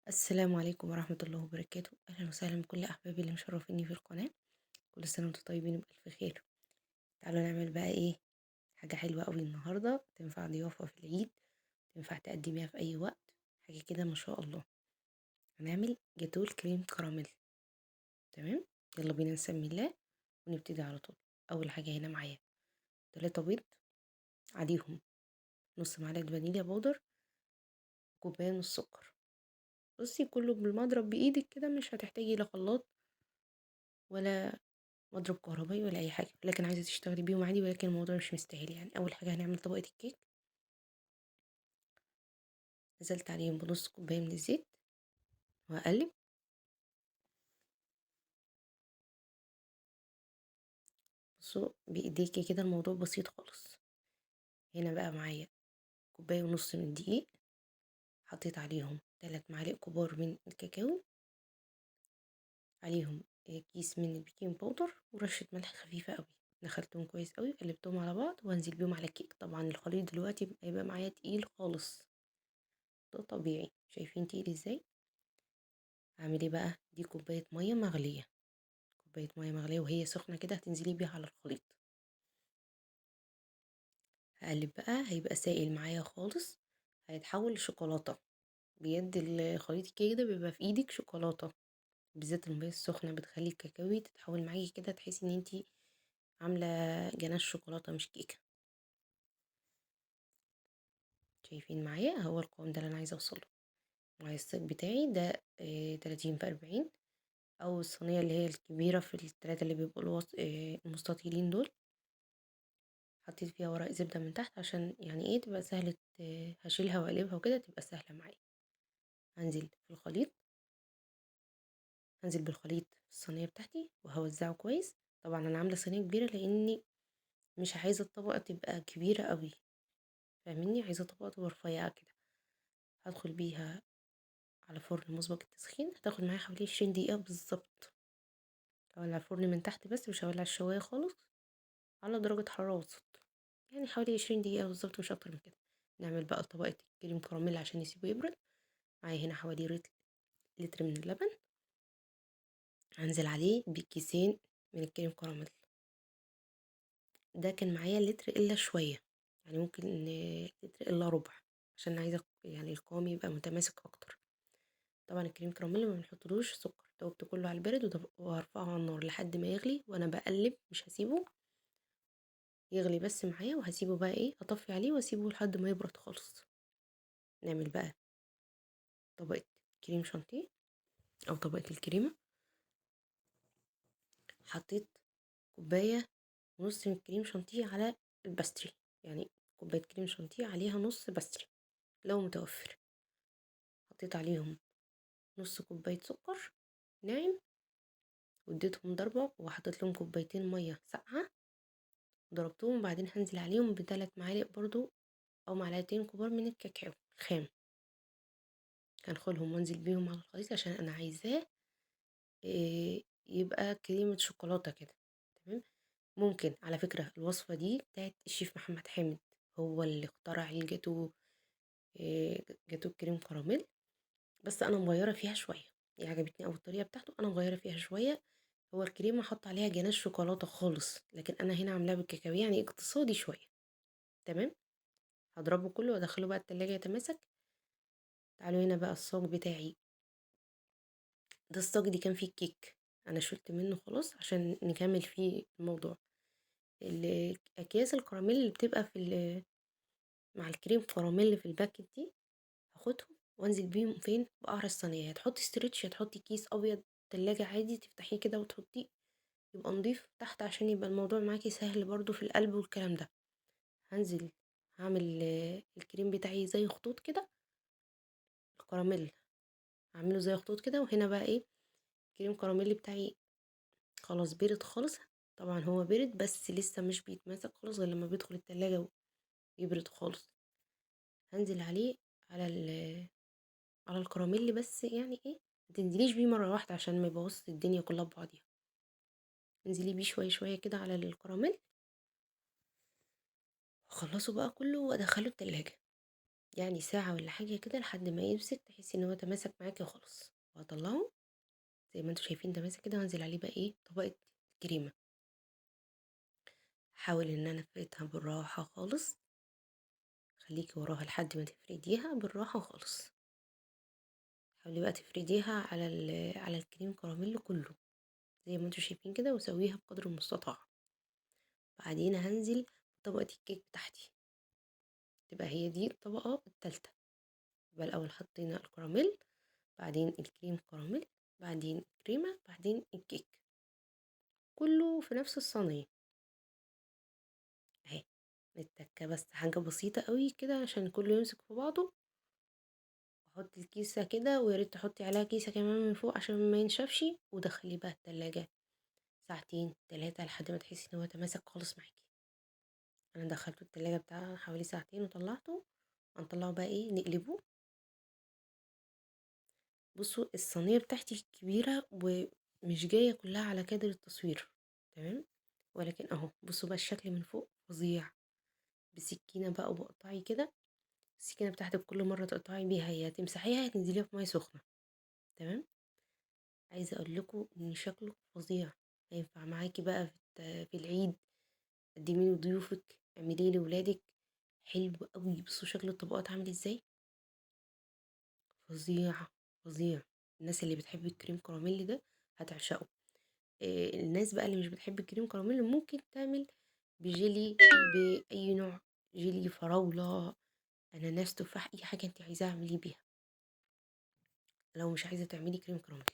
السلام عليكم ورحمة الله وبركاته. أهلا وسهلا بكل أحبابي اللي مشرفيني في القناة. كل سنة وانتم طيبين وبألف خير. تعالوا نعمل بقى إيه؟ حاجة حلوة قوي النهاردة، تنفع ضيافة في العيد، تنفع تقدميها في أي وقت. حاجة كده ما شاء الله. هنعمل جاتول كريم كراميل. تمام، يلا بينا نسمي الله ونبتدي على طول. أول حاجة هنا معايا 3 بيض، عليهم نص معلقة فانيليا بودر، كوباية نص سكر. بصي كله بالمضرب بإيدك كده، مش هتحتاجي لا خلاط ولا مضرب كهربائي ولا اي حاجه، لكن عايزه تشتغلي بيهم عادي، ولكن الموضوع مش مستاهل. يعني اول حاجه هنعمل طبقه الكيك. نزلت عليهم بنص كوبايه من الزيت وهقلب. بصوا بايديكي كده، الموضوع بسيط خالص. هنا بقى معايا كوبايه ونص من الدقيق، حطيت عليهم 3 معالق كبار من الكاكاو، عليهم كيس من البيكنج باودر ورشه ملح خفيفه قوي. دخلتهم كويس قوي، قلبتهم على بعض وهنزل بيهم على الكيك. طبعا الخليط دلوقتي هيبقى معايا تقيل خالص، ده طبيعي. شايفين تقيل ازاي؟ اعمل ايه بقى؟ دي كوبايه ميه مغليه، كوبايه ميه مغليه وهي سخنه كده هتنزلي بيها على الخليط. هقلب بقى، هيبقى سائل معايا خالص، هيتحول لشوكولاته. بجد الخليط الكيك ده بيبقى في ايدك شوكولاته، بالذات الميه السخنه بتخلي الكاكاو تتحول معاكي كده، تحسي ان انتي عامله جناش شوكولاته مش كيكه. شايفين معايا؟ هو القوام ده اللي انا عايزه اوصله. معايا الصاج بتاعي ده 30 في 40، او الصينيه اللي هي الكبيره في الثلاثه اللي بيبقوا المستطيلين دول. حطيت فيها ورق زبدة من تحت عشان يعني ايه تبقى سهلة، هشيلها واقلبها وكده تبقى سهلة معايا. هنزل في الخليط، هنزل بالخليط في الصينية بتاعتي وهوزعه كويس. طبعا انا عاملة صينية كبيرة لاني مش عايزة الطبقة تبقى كبيرة قوي، فاهميني؟ عايزة طبقة تبقى رفيعة كده. هدخل بيها على فرن مسبق التسخين، هتاخد معايا حوالي 20 دقيقة بالظبط. هولع الفرن من تحت بس، مش هولع الشواية خالص، على درجة حرارة وسط. يعني حوالي 20 دقيقة بالظبط، مش اكتر من كده. نعمل بقى طبقة الكريم كراميل عشان يسيبه يبرد. معايا هنا حوالي لتر من اللبن، هنزل عليه بكيسين من الكريم كراميل. ده كان معايا لتر الا شوية، يعني ممكن لتر الا ربع، عشان عايزة يعني القوام يبقى متماسك اكتر. طبعا الكريم كراميل ما بنحطلوش سكر، دوبته كله على البارد وهرفعه على النار لحد ما يغلي، وانا بقلب مش هسيبه يغلي بس معايا، وهسيبه بقى ايه، اطفي عليه واسيبه لحد ما يبرد خالص. نعمل بقى طبقة كريم شانتيه او طبقة الكريمة. حطيت كوباية ونص من كريم شانتيه على الباستري، يعني كوباية كريم شانتيه عليها نص باستري لو متوفر. حطيت عليهم نص كوباية سكر ناعم، واديتهم ضربة، وحطيت لهم كوبايتين مية ساقعة ضربتهم. بعدين هنزل عليهم ب3 معالق برضو او معلقتين كبار من الكاكاو الخام. هنخلهم وانزل بيهم على الخليط عشان انا عايزاه يبقى كريمة شوكولاتة كده. تمام. ممكن على فكرة الوصفة دي بتاعت الشيف محمد حامد، هو اللي اخترع الجاتو، جاتو الكريم كراميل. بس انا مغيره فيها شويه، هي عجبتني اوي الطريقه بتاعته، انا مغيره فيها شويه. هو الكريمه حط عليها جناش شوكولاته خالص، لكن انا هنا عاملاها بالكاكاو، يعني اقتصادي شويه. تمام. هضربه كله وادخله بقى التلاجة يتماسك. تعالوا هنا بقى الصاج بتاعي. ده الصاج دي كان فيه الكيك، انا شلت منه خلاص عشان نكمل فيه الموضوع. اكياس الكراميل اللي بتبقى مع الكريم كراميل في الباكت دي، هاخدهم وانزل بيهم فين؟ بقعر الصينيه. هتحطي ستريتش، هتحطي كيس ابيض تلاجة عادي تفتحيه كده وتحطيه، يبقى نضيف تحت عشان يبقى الموضوع معاكي سهل برضو في القلب والكلام ده. هنزل هعمل الكريم بتاعي زي خطوط كده، الكراميل هعمله زي خطوط كده. وهنا بقى ايه، الكريم كراميل بتاعي خلاص برد خالص. طبعا هو برد بس لسه مش بيتماسك خالص غير لما بيدخل التلاجة ويبرد خالص. هنزل عليه على على الكراميل، بس يعني ايه، متنزليش بيه مرة واحدة عشان ما يبوظ الدنيا كلها ببعضيها. انزلي بيه شوية شوية كده على الكراميل، وخلصه بقى كله وادخله التلاجة. يعني ساعة ولا حاجة كده لحد ما يمسك، تحسي ان هو تماسك معاكي وخلاص. وهطلعه زي ما انتوا شايفين تماسك كده، وانزل عليه بقى ايه طبقة كريمة. حاول ان انا افردها بالراحة خالص، خليكي وراها لحد ما تفرديها بالراحة خالص. حاولي بقى تفرديها على على الكريم كراميل كله زي ما انتوا شايفين كده، وسويها بقدر المستطاع. بعدين هنزل بطبقة الكيك بتاعتي، تبقى هي دي الطبقة التالتة. يبقى الأول حطينا الكراميل، بعدين الكريم كراميل، بعدين الكريمة، بعدين الكيك، كله في نفس الصينية اهي. التكة بس حاجة بسيطة قوي كده عشان كله يمسك في بعضه. احط الكيسة كده، وياريت تحطي عليها كيسة كمان من فوق عشان ما ينشفش، ودخليه بقى التلاجة ساعتين 3 لحد ما تحسي ان هو تماسك خالص معاكي. انا دخلته التلاجة بتاع حوالي ساعتين وطلعته. هنطلعه بقى ايه نقلبه. بصوا الصينية بتاعتي كبيرة ومش جاية كلها على كادر التصوير، تمام. ولكن اهو بصوا بقى الشكل من فوق فظيع. بسكينة بقى وبقطعي كده. السكينة بتاعتك كل مرة تقطعي بيها يا تمسحيها يا تنزليها في مية سخنة، تمام. عايزة اقول لكم ان شكله فظيع. هينفع معاكي بقى في العيد، قدميه لضيوفك، اعمليه لولادك. حلو قوي. بصوا شكل الطبقات عامل ازاي، فظيع فظيع. الناس اللي بتحب الكريم كراميل ده هتعشقه. الناس بقى اللي مش بتحب الكريم كراميل ممكن تعمل بجيلي، بأي نوع، جيلي فراولة، أناناس، تفاح، أي حاجة انت عايزاها اعمليه بيها لو مش عايزة تعملي كريم كراميل.